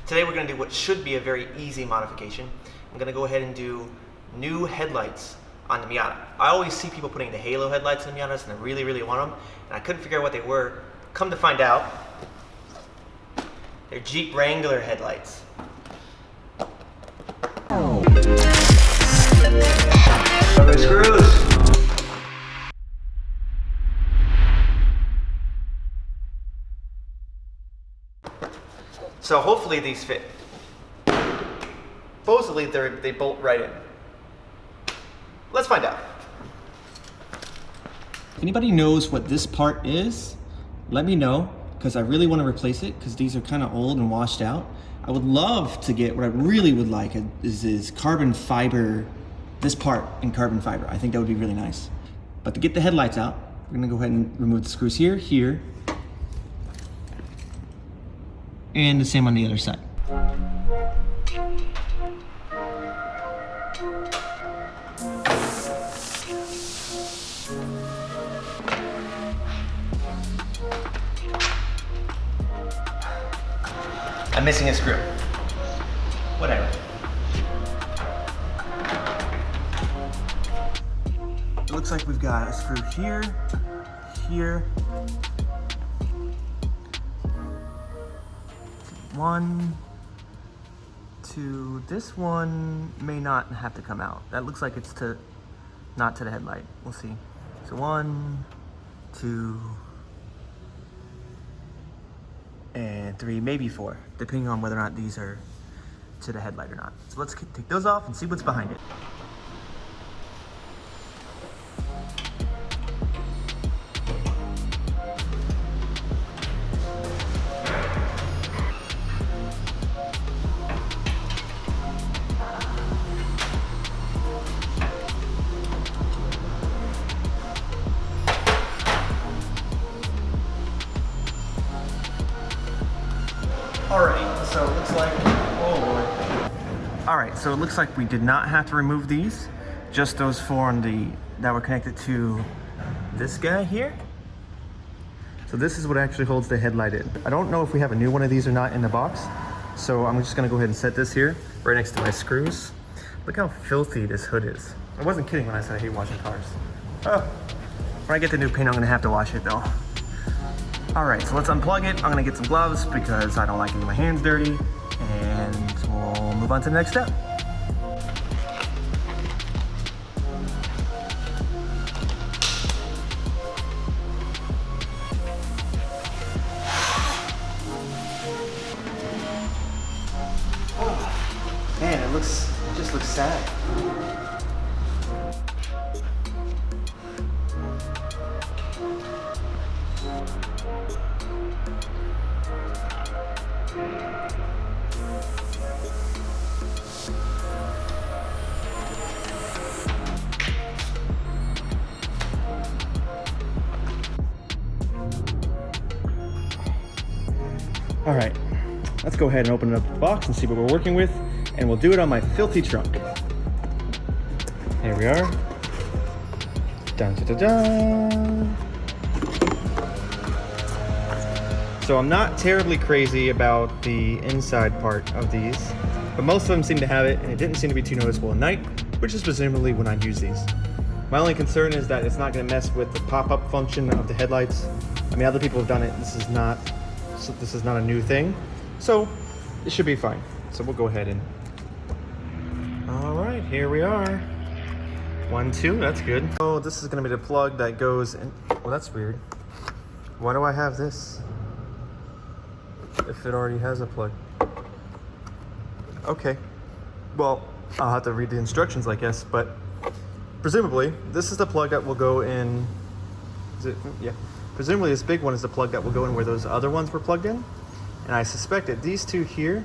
Today we're going to do what should be a very easy modification. I'm going to go ahead and do new headlights on the Miata. I always see people putting the halo headlights in the Miatas and I really want them, and I couldn't figure out what they were. Come to find out, they're Jeep Wrangler headlights. Rubber screws. So hopefully these fit. Supposedly they bolt right in. Let's find out. If anybody knows what this part is, let me know, because I really want to replace it because these are kind of old and washed out. I would love to get, what I really would like is carbon fiber, this part in carbon fiber. I think that would be really nice. But to get the headlights out, we're gonna go ahead and remove the screws here, here, and the same on the other side. I'm missing a screw. Whatever. It looks like we've got a screw here, here. One, two. This one may not have to come out. That looks like it's not to the headlight. We'll see. So 1, 2, and 3, maybe 4, depending on whether or not these are to the headlight or not. So let's take those off and see what's behind it. Alright, so it looks like, oh Lord. Alright, so it looks like we did not have to remove these, just those 4 on that were connected to this guy here. So this is what actually holds the headlight in. I don't know if we have a new one of these or not in the box, so I'm just gonna go ahead and set this here, right next to my screws. Look how filthy this hood is. I wasn't kidding when I said I hate washing cars. Oh, when I get the new paint, I'm gonna have to wash it though. All right, so let's unplug it. I'm gonna get some gloves because I don't like getting my hands dirty, and we'll move on to the next step. Oh, man, it just looks sad. All right, let's go ahead and open up the box and see what we're working with, and we'll do it on my filthy trunk. Here we are. Dun, dun, dun, dun. So I'm not terribly crazy about the inside part of these, but most of them seem to have it, and it didn't seem to be too noticeable at night, which is presumably when I'd use these. My only concern is that it's not gonna mess with the pop-up function of the headlights. I mean, other people have done it. This is not a new thing, so it should be fine. So we'll go ahead and, all right, here we are. 1, 2, that's good. Oh, this is gonna be the plug that goes in. Well, that's weird. Why do I have this if it already has a plug? Okay, well, I'll have to read the instructions, I guess, but presumably this is the plug that will go in. Is it? Yeah. Presumably this big one is the plug that will go in where those other ones were plugged in. And I suspect that these 2 here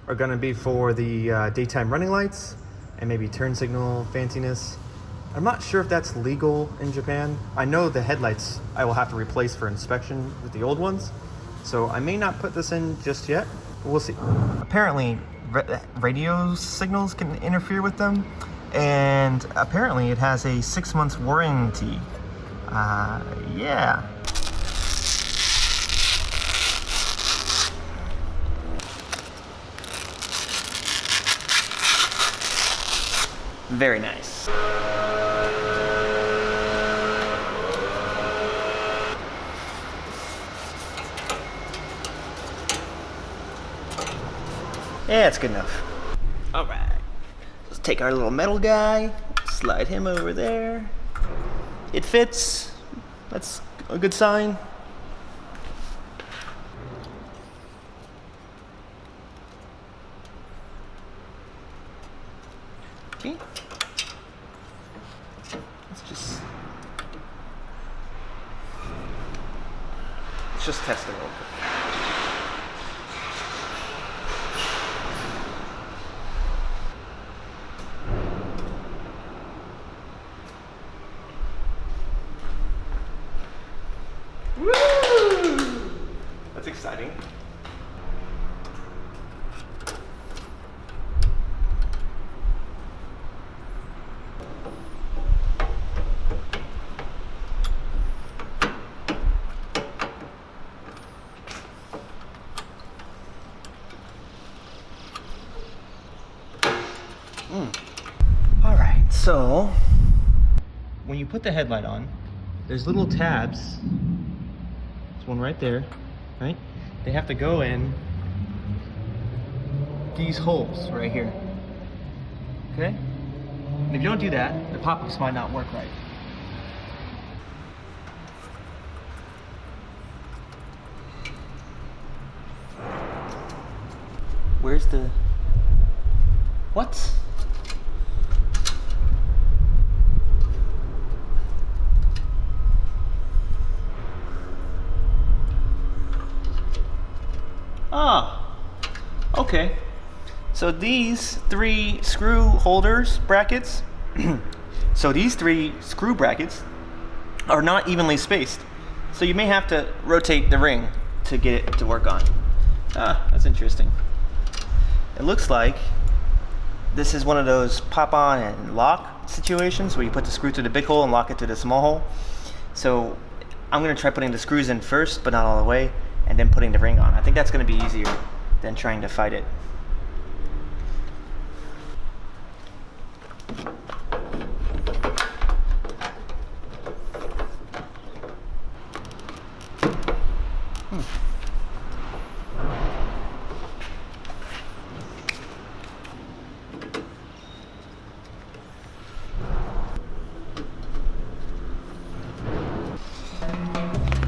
are gonna be for the daytime running lights and maybe turn signal fanciness. I'm not sure if that's legal in Japan. I know the headlights I will have to replace for inspection with the old ones. So I may not put this in just yet. We'll see. Apparently radio signals can interfere with them. And apparently it has a 6 months warranty. Yeah. Very nice. Yeah, it's good enough. All right, let's take our little metal guy, slide him over there. It fits. That's a good sign. Okay. Let's just test it real quick. Woo! That's exciting. All right, so when you put the headlight on, there's little tabs. There's one right there, right? They have to go in these holes right here. Okay? And if you don't do that, the pop-ups might not work right. Where's the... What? Ah, okay. So these three screw holders, brackets, so these three screw brackets are not evenly spaced. So you may have to rotate the ring to get it to work on. Ah, that's interesting. It looks like this is one of those pop on and lock situations where you put the screw through the big hole and lock it to the small hole. So I'm gonna try putting the screws in first, but not all the way, and then putting the ring on. I think that's gonna be easier than trying to fight it.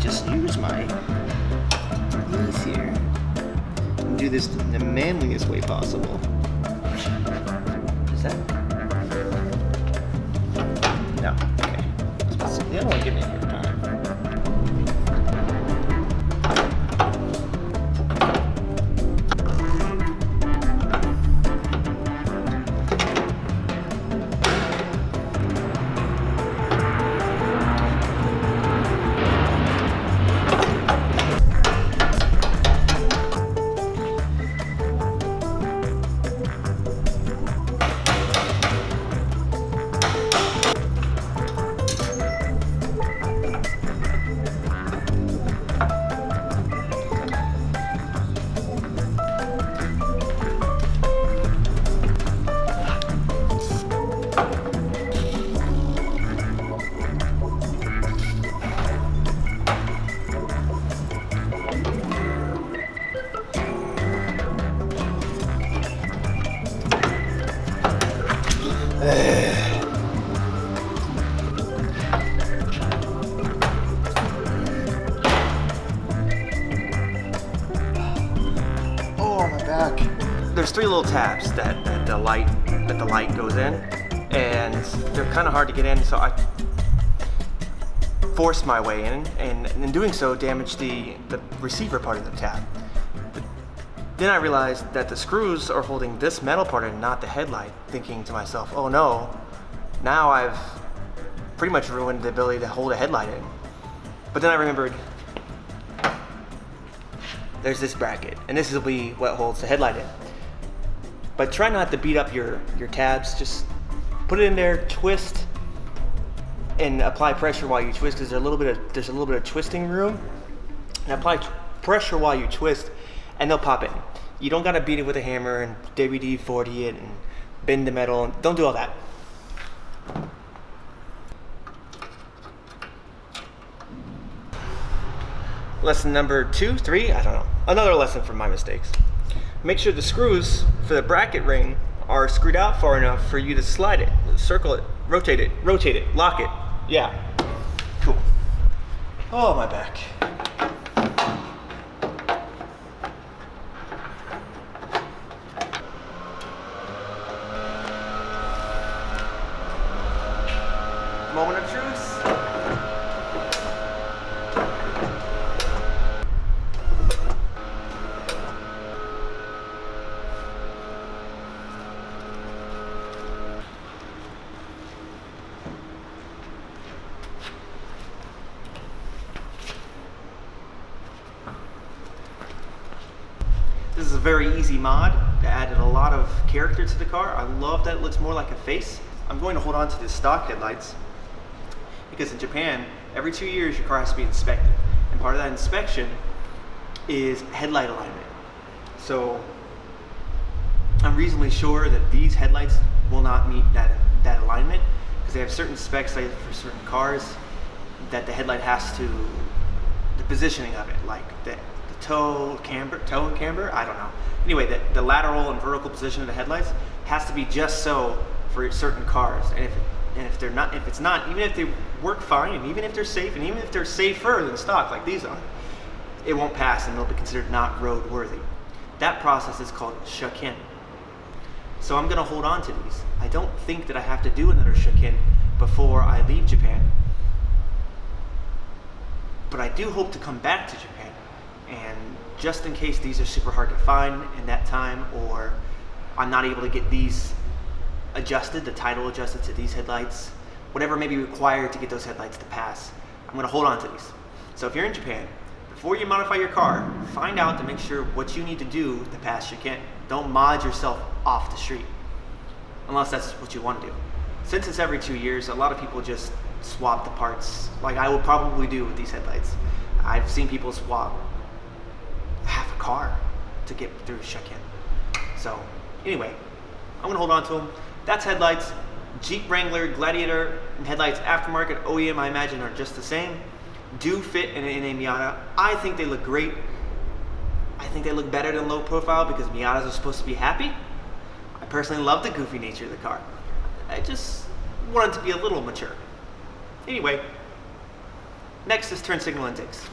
Just use my knees here and do this in the manliest way possible. Is that? No. Okay. They don't want to give me a hard time. Oh, my back. There's three little tabs that the light goes in, and they're kind of hard to get in, so I forced my way in, and in doing so damaged the receiver part of the tab. But then I realized that the screws are holding this metal part and not the headlight, thinking to myself, oh no, now I've pretty much ruined the ability to hold a headlight in. But then I remembered there's this bracket, and this will be what holds the headlight in. But try not to beat up your tabs, just put it in there, twist, and apply pressure while you twist, because there's a little bit of twisting room. And apply pressure while you twist, and they'll pop in. You don't gotta beat it with a hammer and WD-40 it and bend the metal. Don't do all that. lesson number 2, 3, I don't know. Another lesson from my mistakes. Make sure the screws for the bracket ring are screwed out far enough for you to slide it, circle it, rotate it, lock it. Yeah, cool. Oh, my back. Moment of truth. This is a very easy mod that added a lot of character to the car. I love that it looks more like a face. I'm going to hold on to the stock headlights because in Japan, every 2 years your car has to be inspected. And part of that inspection is headlight alignment. So I'm reasonably sure that these headlights will not meet that alignment because they have certain specs like for certain cars that the headlight has to, the positioning of it, like the toe camber, I don't know. Anyway, the lateral and vertical position of the headlights has to be just so for certain cars. And if it's not, even if they work fine, and even if they're safe, and even if they're safer than stock like these are, it won't pass and they'll be considered not roadworthy. That process is called shukin. So I'm gonna hold on to these. I don't think that I have to do another shukin before I leave Japan. But I do hope to come back to Japan. And just in case these are super hard to find in that time, or I'm not able to get these adjusted, the title adjusted to these headlights, whatever may be required to get those headlights to pass, I'm gonna hold on to these. So if you're in Japan, before you modify your car, find out to make sure what you need to do to pass shukin. Don't mod yourself off the street, unless that's what you want to do. Since it's every 2 years, a lot of people just swap the parts, like I would probably do with these headlights. I've seen people swap half a car to get through shukin. So anyway, I'm gonna hold on to them. That's headlights. Jeep Wrangler, Gladiator, and headlights aftermarket, OEM, I imagine are just the same. Do fit in a Miata. I think they look great. I think they look better than low profile because Miatas are supposed to be happy. I personally love the goofy nature of the car. I just want it to be a little mature. Anyway, next is turn signal intakes.